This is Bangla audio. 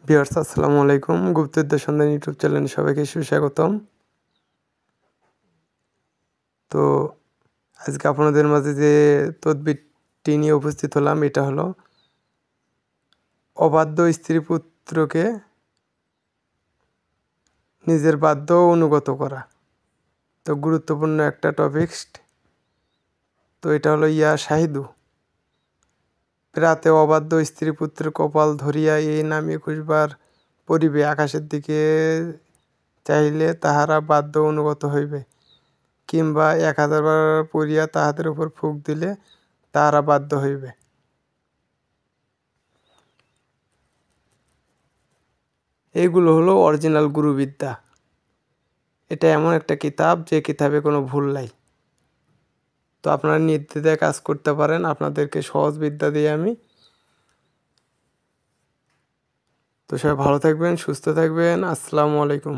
ভিউয়ার্স আসসালামু আলাইকুম। গুপ্তবিদ্যা সন্ধান ইউটিউব চ্যানেলে সবাইকে সুস্বাগতম। তো আজকে আপনাদের মাঝে যে তদবিরটি নিয়ে উপস্থিত হলাম এটা হলো অবাধ্য স্ত্রী পুত্রকে নিজের বাধ্য অনুগত করা। তো গুরুত্বপূর্ণ একটা টপিকস। তো এটা হলো ইয়া শাহিদু প্রাতে অবাধ্য স্ত্রী পুত্রের কপাল ধরিয়া এই নাম ২১ বার পড়িবে, আকাশের দিকে চাহিলে তাহারা বাধ্য অনুগত হইবে, কিংবা ১০০০ বার পড়িয়া তাহাদের উপর ফুঁক দিলে তাহারা বাধ্য হইবে। এইগুলো হলো অরিজিনাল গুরুবিদ্যা। এটা এমন একটা কিতাব যে কিতাবে কোনো ভুল নাই। তো আপনারা নির্দ্বিধায় কাজ করতে পারেন। আপনাদেরকে সহজ বিদ্যা দিয়ে আমি। তো সবাই ভালো থাকবেন, সুস্থ থাকবেন। আসসালামু আলাইকুম।